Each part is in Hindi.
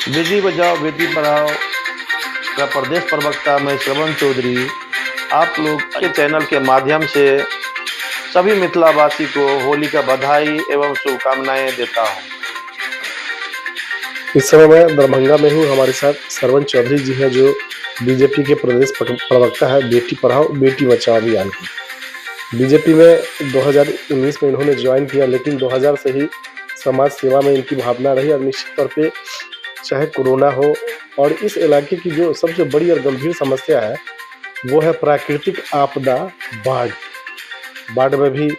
बेटी बचाओ बेटी पढ़ाओ का प्रदेश प्रवक्ता मैं श्रवण चौधरी आप लोग के चैनल के माध्यम से सभी मिथिलावासी को होली का बधाई एवं शुभकामनाएं देता हूं। इस समय मैं दरभंगा में हूँ। हमारे साथ श्रवण चौधरी जी हैं, जो बीजेपी के प्रदेश प्रवक्ता है बेटी पढ़ाओ बेटी बचाओ अभियान की। बीजेपी में 2019 में इन्होंने ज्वाइन किया, लेकिन 2000 से ही समाज सेवा में इनकी भावना रही। और निश्चित तौर पे चाहे कोरोना हो और इस इलाके की जो सबसे बड़ी और गंभीर समस्या है वो है प्राकृतिक आपदा, बाढ़। बाढ़ में भी,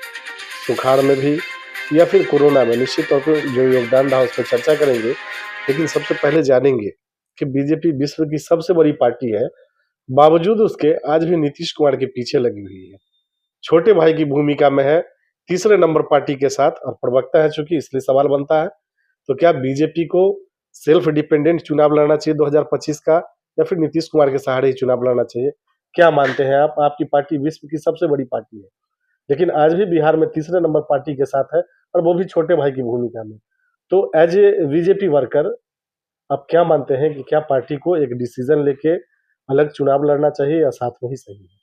सुखाड़ में भी या फिर कोरोना में, निश्चित तौर पे जो योगदान रहा उस पर चर्चा करेंगे। लेकिन सबसे पहले जानेंगे कि बीजेपी विश्व की सबसे बड़ी पार्टी है, बावजूद उसके आज भी नीतीश कुमार के पीछे लगी हुई है। छोटे भाई की भूमिका में है, तीसरे नंबर पार्टी के साथ, और प्रवक्ता है चूंकि, इसलिए सवाल बनता है तो क्या बीजेपी को सेल्फ डिपेंडेंट चुनाव लड़ना चाहिए 2025 का, या फिर नीतीश कुमार के सहारे ही चुनाव लड़ना चाहिए? क्या मानते हैं आप? आपकी पार्टी विश्व की सबसे बड़ी पार्टी है, लेकिन आज भी बिहार में तीसरे नंबर पार्टी के साथ है, और वो भी छोटे भाई की भूमिका में। तो एज ए बीजेपी वर्कर आप क्या मानते हैं कि क्या पार्टी को एक डिसीजन लेके अलग चुनाव लड़ना चाहिए या साथ में ही सही है?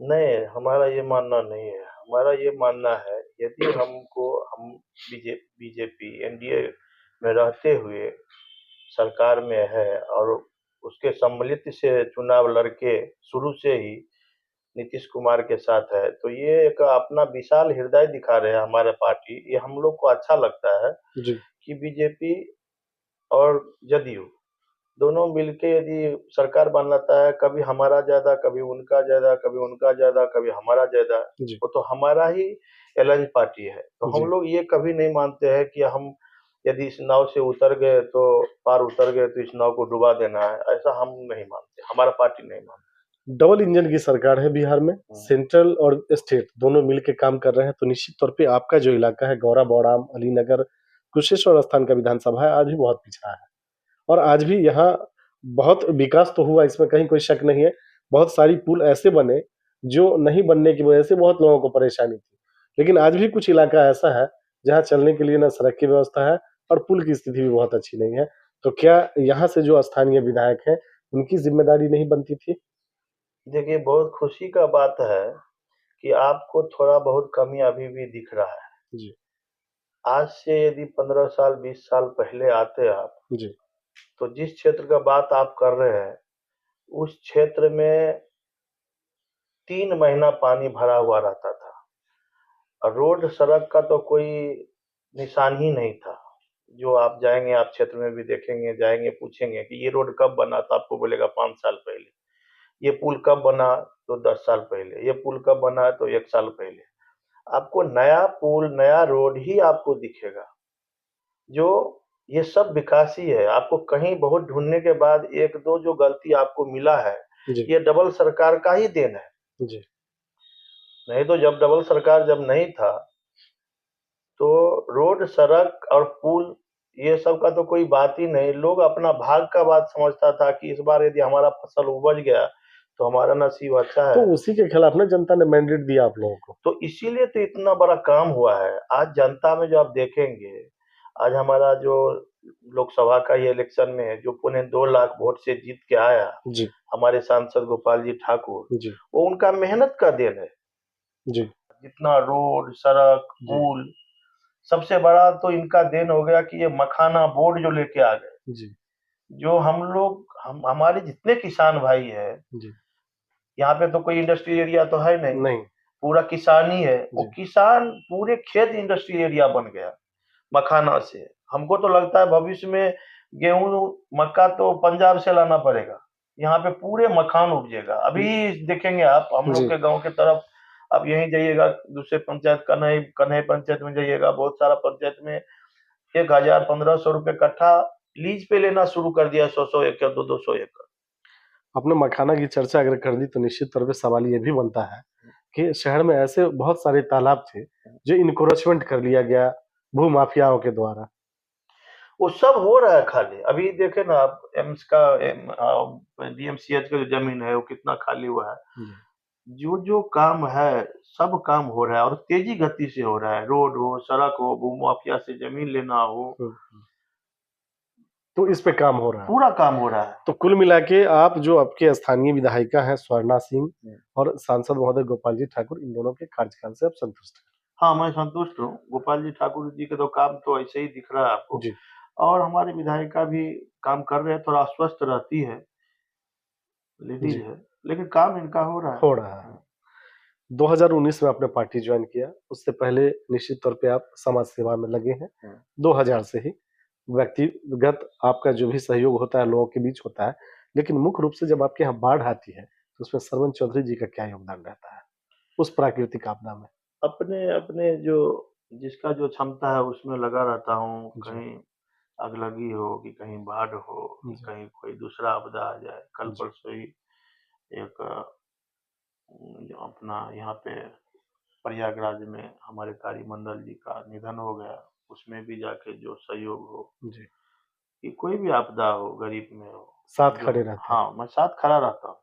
नहीं, हमारा ये मानना नहीं है। हमारा ये मानना है यदि हम बीजेपी एनडीए में रहते हुए सरकार में है और उसके सम्मिलित से चुनाव लड़के शुरू से ही नीतीश कुमार के साथ है, तो ये एक अपना विशाल हृदय दिखा रहे हैं हमारे पार्टी। ये हम लोग को अच्छा लगता है जी। कि बीजेपी और जदयू दोनों मिलके यदि सरकार बनाता है, कभी हमारा ज्यादा, कभी उनका ज्यादा, कभी उनका ज्यादा, कभी हमारा ज्यादा, जी। वो तो हमारा ही एलायंस पार्टी है। तो हम जी। लोग ये कभी नहीं मानते हैं कि हम यदि इस नाव से उतर गए तो पार उतर गए तो इस नाव को डुबा देना है, ऐसा हम नहीं मानते, हमारा पार्टी नहीं मानता। डबल इंजन की सरकार है बिहार में, सेंट्रल और स्टेट दोनों मिलके काम कर रहे हैं। तो निश्चित तौर पे आपका जो इलाका है, गौरा बौड़ाम, अलीनगर, कुशेश्वर स्थान का विधानसभा है, आज भी बहुत पिछड़ा है। और आज भी यहाँ बहुत विकास तो हुआ, इसमें कहीं कोई शक नहीं है। बहुत सारी पुल ऐसे बने जो नहीं बनने की वजह से बहुत लोगों को परेशानी थी। लेकिन आज भी कुछ इलाका ऐसा है जहाँ चलने के लिए ना सड़क की व्यवस्था है और पुल की स्थिति भी बहुत अच्छी नहीं है। तो क्या यहाँ से जो स्थानीय विधायक हैं, उनकी जिम्मेदारी नहीं बनती थी? देखिए, बहुत खुशी का बात है कि आपको थोड़ा बहुत कमी अभी भी दिख रहा है। जी। आज से यदि 15 साल 20 साल पहले आते आप, जी। तो जिस क्षेत्र का बात आप कर रहे हैं उस क्षेत्र में 3 महीना पानी भरा हुआ रहता था और रोड सड़क का तो कोई निशान ही नहीं था। जो आप जाएंगे, आप क्षेत्र में भी देखेंगे, जाएंगे पूछेंगे कि ये रोड कब बना, तो आपको बोलेगा 5 साल पहले। ये पुल कब बना, तो 10 साल पहले। ये पुल कब बना, तो 1 साल पहले। आपको नया पुल नया रोड ही आपको दिखेगा। जो ये सब विकास ही है। आपको कहीं बहुत ढूंढने के बाद एक दो जो गलती आपको मिला है, जी। ये डबल सरकार का ही देन है। जी। नहीं तो जब डबल सरकार जब नहीं था, तो रोड सड़क और पुल ये सब का तो कोई बात ही नहीं। लोग अपना भाग का बात समझता था कि इस बार यदि हमारा फसल उपज गया तो हमारा नसीब अच्छा तो है। उसी के खिलाफ ना जनता ने मैंडेट दिया आप लोगों को। तो इसीलिए तो इतना बड़ा काम हुआ है। आज जनता में जो आप देखेंगे, आज हमारा जो लोकसभा का ये इलेक्शन में जो 2.25 लाख वोट से जीत के आया, जी। हमारे सांसद गोपाल जी ठाकुर, जी। वो उनका मेहनत का देन है। जी। जितना रोड सड़क जी। पुल, सबसे बड़ा तो इनका देन हो गया कि ये मखाना बोर्ड जो लेके आ गए। जी। जो हम लोग हमारे जितने किसान भाई है, जी। यहाँ पे तो कोई इंडस्ट्री एरिया तो है नहीं, नहीं। पूरा किसानी है। वो जी। किसान पूरे खेत इंडस्ट्री एरिया बन गया मखाना से। हमको तो लगता है भविष्य में गेहूं मक्का तो पंजाब से लाना पड़ेगा, यहाँ पे पूरे मखान उपजेगा। अभी देखेंगे आप हम लोग जी। के गांव के तरफ, आप यहीं जाइएगा दूसरे पंचायत कन्हई कन्हई पंचायत में जाइएगा, बहुत सारा पंचायत में 1,000 1,500 रुपए कट्ठा लीज पे लेना शुरू कर दिया, 100-100 एकड़ 200-200 एकड़। आपने मखाना की चर्चा अगर कर दी तो निश्चित तौर पे सवाल ये भी बनता है कि शहर में ऐसे बहुत सारे तालाब थे जो इनक्रोचमेंट कर लिया गया भू माफियाओं के द्वारा। वो सब हो रहा है खाली। अभी देखे ना आप, एम्स का डीएमसीएच का जो जमीन है वो कितना खाली हुआ है। जी। जो जो काम है सब काम हो रहा है और तेजी गति से हो रहा है। रोड हो सड़क हो, भू माफिया से जमीन लेना हो, हम्म। तो इस पे काम हो रहा है। पूरा काम हो रहा है। तो कुल मिला के आप जो आपके स्थानीय विधायिका हैं स्वर्णा सिंह और सांसद महोदय गोपाल जी ठाकुर, इन दोनों के कार्यकाल से आप संतुष्ट हैं? हाँ, मैं संतुष्ट हूँ। गोपाल जी ठाकुर जी का तो काम तो ऐसे ही दिख रहा है आपको। जी। और हमारी विधायिका भी काम कर रहे हैं, थोड़ा अस्वस्थ रहती है, लेडीज जी। है, लेकिन काम इनका हो रहा है। हो रहा है। 2019 में आपने पार्टी ज्वाइन किया, उससे पहले निश्चित तौर पे आप समाज सेवा में लगे हैं। 2000 से ही व्यक्तिगत आपका जो भी सहयोग होता है लोगों के बीच होता है, लेकिन मुख्य रूप से जब आपके यहाँ बाढ़ आती है तो उसमें सरवन चौधरी जी का क्या योगदान रहता है उस प्राकृतिक आपदा में? अपने अपने जो जिसका जो क्षमता है उसमें लगा रहता हूँ। जी। कहीं अगलगी हो कि कहीं बाढ़ हो कि जी। कहीं कोई दूसरा आपदा आ जाए। कल जी। परसों ही एक जो अपना यहाँ पे प्रयागराज में हमारे कार्यमंडल जी का निधन हो गया, उसमें भी जाके जो सहयोग हो जी। कि कोई भी आपदा हो, गरीब में हो, साथ जो खड़े रहते हैं। हाँ, मैं साथ खड़ा रहता हूँ।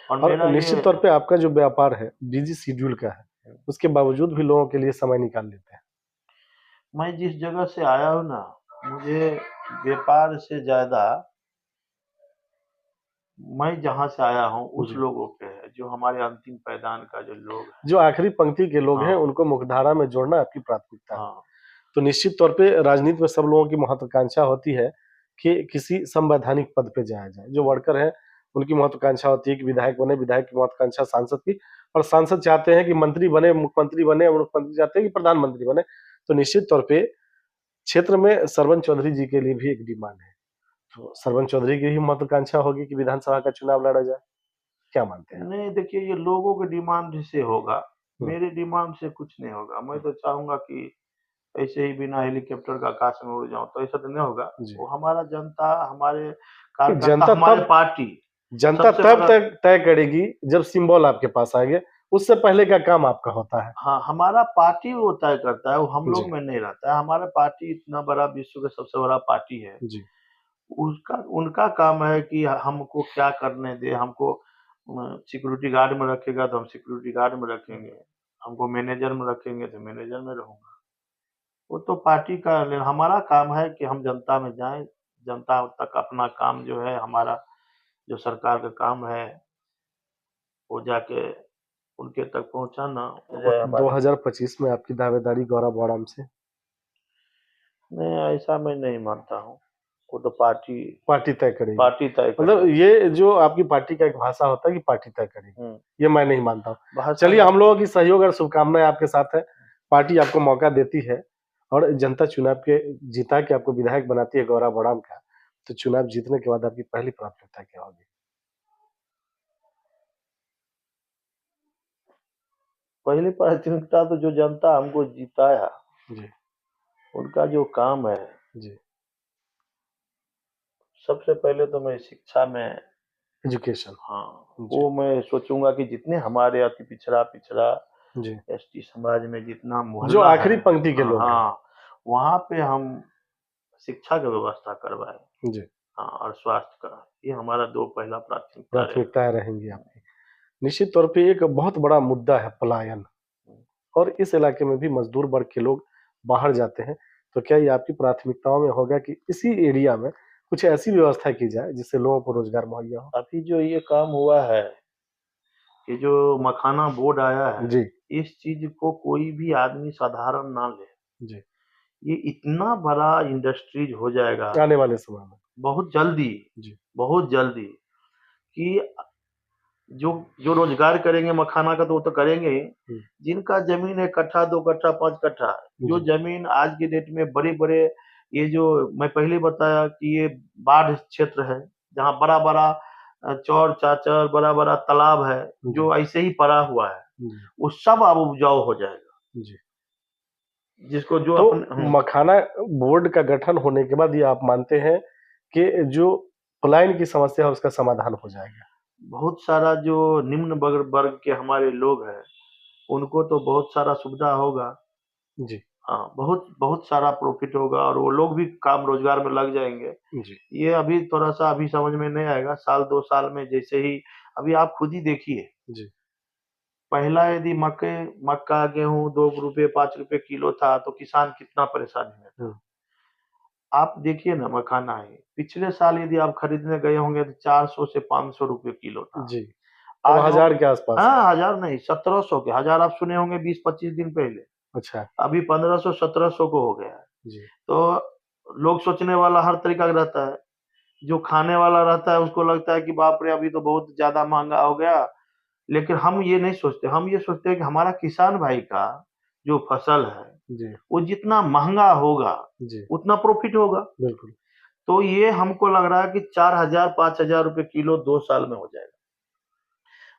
और और मेरा ये निश्चित तौर पे आपका जो व्यापार है बिजी शेड्यूल का है, उसके बावजूद भी लोगों के लिए समय निकाल लेते हैं। मैं जिस जगह से आया हूँ ना, मुझे व्यापार से ज़्यादा मैं जहाँ से आया हूँ उस जी। लोगों पे है, जो हमारे अंतिम पायदान का जो लोग हैं। जो आखिरी पंक्ति के लोग हैं हाँ, उनको मुख्यधारा में जोड़ना आपकी प्राथमिकता है। हाँ। तो निश्चित तौर पे राजनीति में सब लोगों की महत्वाकांक्षा होती है कि किसी संवैधानिक पद पे जाया जाए। जो वर्कर हैं उनकी महत्वाकांक्षा होती है कि विधायक बने, विधायक की महत्वाकांक्षा सांसद की, और सांसद चाहते हैं कि मंत्री बने, मुख्यमंत्री बने, और मुख्यमंत्री चाहते हैं कि प्रधानमंत्री बने। तो निश्चित तौर पे क्षेत्र में सरवन चौधरी जी के लिए भी एक डिमांड है। तो सरवन चौधरी की भी महत्वाकांक्षा होगी कि विधानसभा का चुनाव लड़ा जाए। क्या मानते हैं आप? नहीं, देखिए ये लोगों के डिमांड से होगा, हुँ। मेरे डिमांड से कुछ नहीं होगा। मैं तो चाहूँगा कि ऐसे ही बिना हेलीकॉप्टर का आकाश में उड़ जाऊँ, तो ऐसा तो नहीं होगा। जी। वो हमारा जनता, हमारे कि कार्यकर्ता, हमारे पार्टी जनता सबसे तब बड़ा तक तय करेगी जब सिंबल आपके पास आएंगे, उससे पहले का काम आपका होता है। हाँ, हमारा पार्टी वो तय करता है, वो हम जी। लोग में नहीं रहता है। हमारा पार्टी इतना बड़ा विश्व का सबसे बड़ा पार्टी है। जी। उसका उनका काम है कि हमको क्या करने दे, हमको सिक्योरिटी गार्ड में रखेगा तो हम सिक्योरिटी गार्ड में रखेंगे, हमको मैनेजर में रखेंगे तो मैनेजर में रहूँगा। वो तो पार्टी का हमारा काम है कि हम जनता में जाएँ, जनता तक अपना काम जो है हमारा, जो सरकार का काम है, वो जाके उनके तक पहुँचाना और है हमारी। 2025 में आपकी दावेदारी गौरव बौड़ाम से नहीं, ऐसा मैं नहीं मानता हूँ। वो तो पार्टी पार्टी तय करेगी। पार्टी तय मतलब करेगी। ये जो आपकी पार्टी का एक भाषा होता है कि पार्टी तय करेगी, हुँ, ये मैं नहीं मानता हूँ। भाषा चलिए में हम लोगों की सहयोग और शुभकामनाएं आपके साथ है। पार्टी आपको मौका देती है और जनता चुनाव के जिता के आपको विधायक बनाती है गौरव बौड़ाम का, तो चुनाव जीतने के बाद आपकी पहली प्राथमिकता क्या होगी? पहली प्राथमिकता तो जो जनता हमको जिताया, जी। उनका जो काम है, जी। सबसे पहले तो मैं शिक्षा में, एजुकेशन। हाँ, जी। वो मैं सोचूँगा कि जितने हमारे अति पिछड़ा जी। एसटी समाज में जितना जो मोहल्ला है, आखिरी पंक्ति के लोग हैं। हाँ, वहाँ पे हम शिक्षा की व्यवस्था करवाएँ। जी। हाँ, और स्वास्थ्य का, ये हमारा 2 पहला प्राथमिकता रहेगा। प्राथमिकताएं रहेंगी आपकी। निश्चित तौर पे एक बहुत बड़ा मुद्दा है पलायन, और इस इलाके में भी मजदूर वर्ग के लोग बाहर जाते हैं। तो क्या ये आपकी प्राथमिकताओं में होगा कि इसी एरिया में कुछ ऐसी व्यवस्था की जाए जिससे लोगों को रोजगार मुहैया हो? अभी जो ये काम हुआ है, ये जो मखाना बोर्ड आया है, जी। इस चीज़ को कोई भी आदमी साधारण ना ले। जी। ये इतना बड़ा इंडस्ट्रीज हो जाएगा आने वाले समय में। बहुत जल्दी, जी। बहुत जल्दी, कि जो जो रोजगार करेंगे मखाना का तो वो तो करेंगे ही। हुँ। जिनका ज़मीन 1 कट्ठा, 2 कट्ठा, 5 कट्ठा, जो जी। ज़मीन आज की डेट में बड़े-बड़े, ये जो मैं पहले बताया कि ये बाढ़ क्षेत्र है, जहाँ बड़ा-बड़ा चौर चाचर, बड़ा-बड़ा तालाब है, जी। जो ऐसे ही पड़ा हुआ है, जी। वो सब अब उपजाऊ हो जाएगा। जी। जिसको जो तो अपन मखाना बोर्ड का गठन होने के बाद ये आप मानते हैं कि जो पलायन की समस्या है उसका समाधान हो जाएगा? बहुत सारा जो निम्न वर्ग के हमारे लोग हैं, उनको तो बहुत सारा सुविधा होगा। जी। हाँ, बहुत बहुत सारा प्रॉफ़िट होगा और वो लोग भी काम रोज़गार में लग जाएँगे। जी। ये अभी थोड़ा-सा अभी समझ में नहीं आएगा, साल 2 साल में जैसे ही, अभी आप खुद ही देखिए, जी। पहला यदि मक्का, गेहूँ ₹2 ₹5 किलो था, तो किसान कितना परेशानी में हुँ। था। आप देखिए ना मखाना है, पिछले साल यदि आप खरीदने गए होंगे तो 400 से 500 रुपए किलो था। जी। अब आज हो 1000 के आसपास है। हाँ, 1000 नहीं 1700 के, 1000 आप सुने होंगे 20-25 दिन पहले, अच्छा। अभी 1500-1700 को हो गया है। जी। तो लोग सोचने वाला हर तरीका का रहता है, जो खाने वाला रहता है उसको लगता है कि बाप रे! अभी तो बहुत ज़्यादा महँगा हो गया, लेकिन हम ये नहीं सोचते, हम ये सोचते हैं कि हमारा किसान भाई का जो फसल है, जी। वो जितना महँगा होगा, जी। उतना प्रॉफ़िट होगा। बिल्कुल। तो ये हमको लग रहा है कि 4000-5000 रुपए किलो 2 साल में हो जाएगा।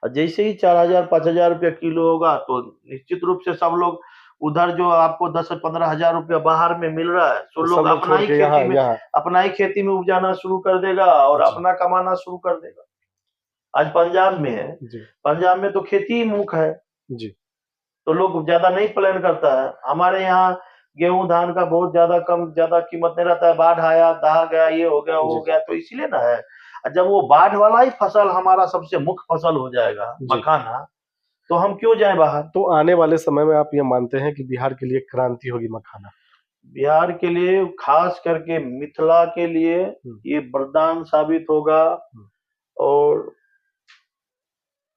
और जैसे ही 4000-5000 रुपए किलो होगा तो निश्चित रूप से सब लोग उधर जो आपको 10-15 हजार रुपया बाहर में मिल रहा है, तो तो लोग सब लोग छोड़ के यहाँ अपना ही खेती में उपजाना शुरू कर देगा और जी। अपना कमाना शुरू कर देगा। आज पंजाब में है, जी। पंजाब में तो खेती ही मुख्य है, जी। तो लोग ज़्यादा नहीं प्लान करता है। हमारे यहाँ गेहूँ, धान का बहुत ज़्यादा कीमत नहीं रहता है, बाढ़ आया, दहा गया, ये हो गया, वो जी। हो गया, तो इसीलिए ना है। जब वो बाढ़ वाला ही फसल हमारा सबसे मुख्य फसल हो जाएगा, जी। मखाना, तो हम क्यों जाएँ बाहर? तो आने वाले समय में आप ये मानते हैं कि बिहार के लिए क्रांति होगी मखाना? बिहार के लिए, खास करके मिथिला के लिए हुँ। ये वरदान साबित होगा हुँ। और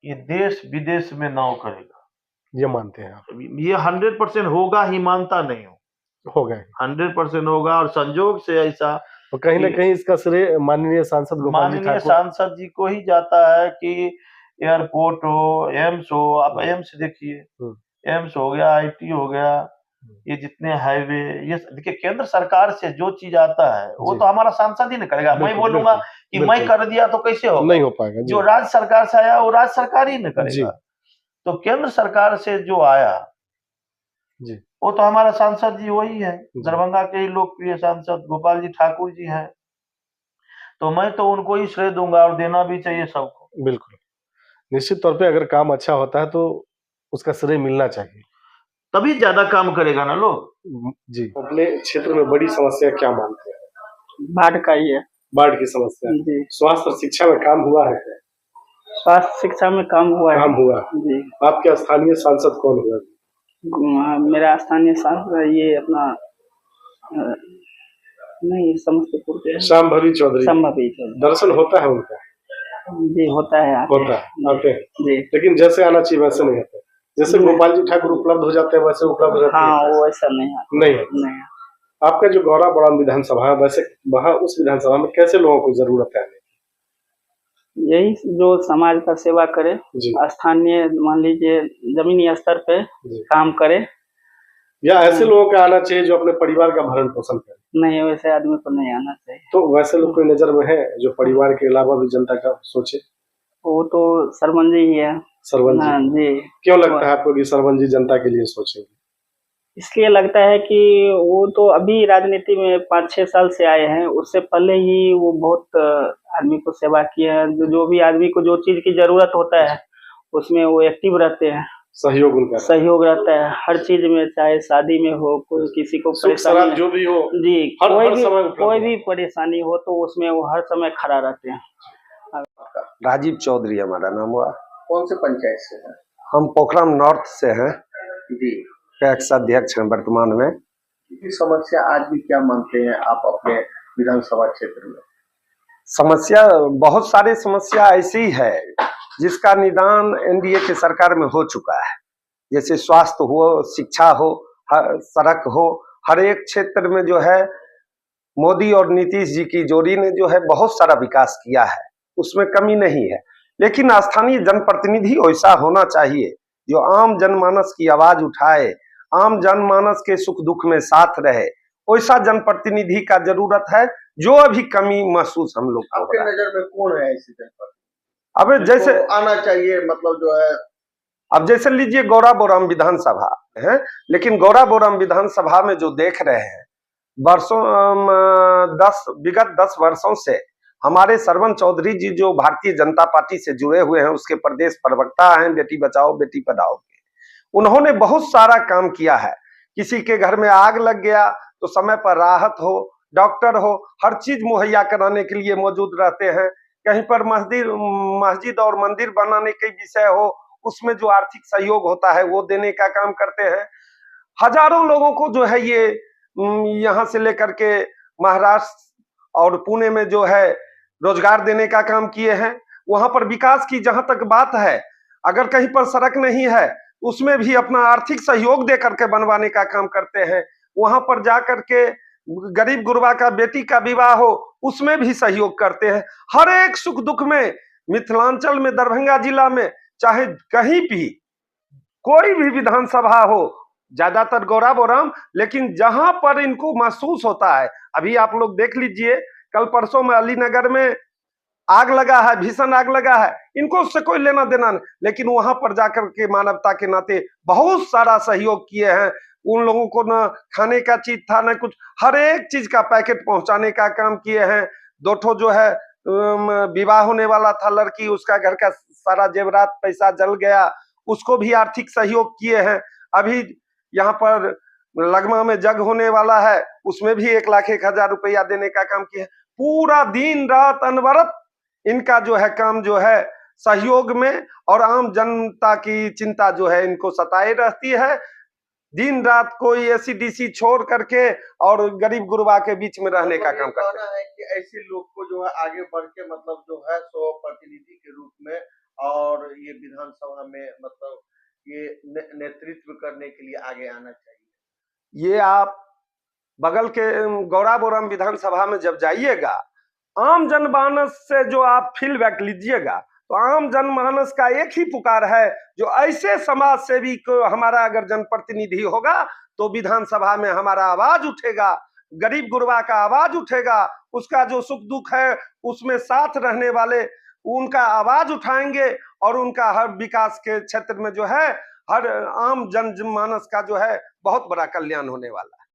ये देश-विदेश में नाम करेगा। ये मानते हैं आप? ये 100% होगा ही, मानता नहीं हूँ। हो गए। 100% होगा और संजोग से ऐसा तो कहीं न कि कहीं इसका श्रेय माननीय सांसद गोपाल जी माननीय ठाकुर सांसद जी को ही जाता है कि एयरपोर्ट हो, एम्स हो, आप एम्स देखिए, हुँ। एम्स हो गया, आईटी हो गया, ये जितने हाईवे, ये देखिए केंद्र सरकार से जो चीज़ आता है, वो जी। तो हमारा सांसद ही ना करेगा। मैं बिल्कुल, बोलूँगा बिल्कुल, कि मैं बिल्कुल। कर दिया तो कैसे होगा? नहीं हो पाएगा, जो जी। राज्य सरकार से आया, वो राज्य सरकार ही ना जी। करेगा। तो केंद्र सरकार से जो आया, जी। वो तो हमारा सांसद जी वही है। जी। दरभंगा के ही लोकप्रिय सांसद गोपाल जी ठाकुर जी हैं। तो मैं तो उनको ही श्रेय दूँगा और देना भी चाहिए सबको। बिल्कुल। निश्चित तौर पे अगर काम अच्छा होता है तो उसका श्रेय मिलना चाहिए। तभी ज़्यादा काम करेगा ना लोग। जी। अपने क्षेत्र में बड़ी समस्या क्या मानते हैं? बाढ़ का ही है। बाढ़ की समस्या। जी। स्वास्थ्य और शिक्षा में काम हुआ है? स्वास्थ्य शिक्षा में काम हुआ है। काम हुआ। जी। आपके स्थानीय सांसद कौन हुआ? मेरा स्थानीय सांसद ये अपना नहीं समस्तीपुर के शांभवी चौधरी। संभवी चौधरी। दर्शन होता है उनका? जी होता है। होता है, आते हैं। जी। लेकिन जैसे आना चाहिए वैसे नहीं होता। जैसे गोपाल जी ठाकुर उपलब्ध हो जाते हैं वैसे उपलब्ध रहते हैं? हाँ, वो ऐसा नहीं है। नहीं है। नहीं। आपका जो गौरा बड़ाम विधानसभा है, वैसे वहाँ उस विधानसभा में कैसे लोगों को जरूरत है? यही जो समाज का सेवा करे, जी। स्थानीय मान लीजिए जमीनी स्तर पे जी। काम करे, या ऐसे लोगों का आना चाहिए जो अपने परिवार का भरण पोषण करे? नहीं वैसे आदमी को नहीं आना चाहिए। तो वैसे लोग कोई नजर में है जो परिवार के अलावा भी जनता का सोचे? वो तो सरपंच जी ही है। सरपंच हाँ जी। जी। क्यों लगता है आपको कि सरपंच जी जनता के लिए सोचेंगे? इसलिए लगता है कि वो तो अभी राजनीति में 5-6 साल से आए हैं, उससे पहले ही वो बहुत आदमी को सेवा किए हैं। जो भी आदमी को जो चीज़ की ज़रूरत होता है, उसमें वो एक्टिव रहते हैं। सहयोग उनका सहयोग रहता है हर चीज़ में, चाहे शादी में हो, कोई किसी को परेशानी जो भी हो, जी, हर कोई भी परेशानी हो तो उसमें वो हर समय खड़ा रहते हैं। राजीव चौधरी हमारा नाम हुआ। कौन से पंचायत से है? हम पोखरम नॉर्थ से हैं, जी। पैक्स अध्यक्ष हैं वर्तमान में। ये समस्या आज भी क्या मानते हैं आप अपने विधानसभा क्षेत्र में? समस्या बहुत सारी समस्या ऐसी है जिसका निदान एनडीए की सरकार में हो चुका है। जैसे स्वास्थ्य हो, शिक्षा हो, सड़क हो, हर एक क्षेत्र में जो है मोदी और नीतीश जी की जोड़ी ने जो है बहुत सारा विकास किया है, उसमें कमी नहीं है। लेकिन स्थानीय जनप्रतिनिधि ऐसा होना चाहिए जो आम जनमानस की आवाज उठाए, आम जनमानस के सुख दुख में साथ रहे। वैसा जनप्रतिनिधि का जरूरत है, जो अभी कमी महसूस हम लोग को हो आपके रहा है। नजर में कौन है ऐसी जनप्रतिनिधि? अब जैसे आना चाहिए, मतलब जो है, अब जैसे लीजिए गौरा बोराम विधानसभा है, लेकिन गौरा बोराम विधानसभा में जो देख रहे हैं वर्षों विगत 10 वर्षों से हमारे सरवन चौधरी जी जो भारतीय जनता पार्टी से जुड़े हुए हैं, उसके प्रदेश प्रवक्ता हैं बेटी बचाओ बेटी पढ़ाओ के, उन्होंने बहुत सारा काम किया है। किसी के घर में आग लग गया तो समय पर राहत हो, डॉक्टर हो, हर चीज मुहैया कराने के लिए मौजूद रहते हैं। कहीं पर मस्जिद और मंदिर बनाने के विषय हो, उसमें जो आर्थिक सहयोग होता है वो देने का काम करते हैं। हजारों लोगों को जो है ये यहाँ से लेकर के महाराष्ट्र और पुणे में जो है रोजगार देने का काम किए हैं। वहां पर विकास की जहां तक बात है, अगर कहीं पर सड़क नहीं है उसमें भी अपना आर्थिक सहयोग दे करके बनवाने का काम करते हैं। वहां पर जा करके गरीब गुरबा का बेटी का विवाह हो उसमें भी सहयोग करते हैं। हर एक सुख दुख में मिथिलांचल में, दरभंगा जिला में, चाहे कहीं भी कोई भी विधानसभा हो, ज्यादातर गौरा बोराम, लेकिन जहां पर इनको महसूस होता है, अभी आप लोग देख लीजिए कल परसों में अलीनगर में आग लगा है, भीषण आग लगा है, इनको उससे कोई लेना देना नहीं, लेकिन वहां पर जाकर के मानवता के नाते बहुत सारा सहयोग किए हैं। उन लोगों को न खाने का चीज था न कुछ, हर एक चीज का पैकेट पहुंचाने का काम किए हैं। 2 ठो जो है विवाह होने वाला था लड़की, उसका घर का सारा जेवरात पैसा जल गया, उसको भी आर्थिक सहयोग किए हैं। अभी यहाँ पर लगमा में जग होने वाला है, उसमें भी 1,01,000 रुपया देने का काम किया है। पूरा दिन रात अनवरत इनका जो है काम जो है सहयोग में, और आम जनता की चिंता जो है इनको सताए रहती है। दिन रात कोई एसीडीसी छोड़ करके और गरीब गुरबा के बीच में रहने का काम करते हैं। है कि ऐसे लोग को जो है आगे बढ़ के मतलब जो है सो प्रतिनिधि के रूप में और ये विधानसभा में मतलब ये नेतृत्व करने के लिए आगे आना चाहिए। ये आप बगल के गौरा बोराम विधानसभा में जब जाइएगा, आम जनमानस से जो आप फीडबैक लीजिएगा, तो आम जनमानस का एक ही पुकार है, जो ऐसे समाज सेवी को हमारा अगर जनप्रतिनिधि होगा तो विधानसभा में हमारा आवाज उठेगा, गरीब गुरबा का आवाज उठेगा, उसका जो सुख दुख है उसमें साथ रहने वाले उनका आवाज उठाएंगे, और उनका हर विकास के क्षेत्र में जो है हर आम जनमानस का जो है बहुत बड़ा कल्याण होने वाला।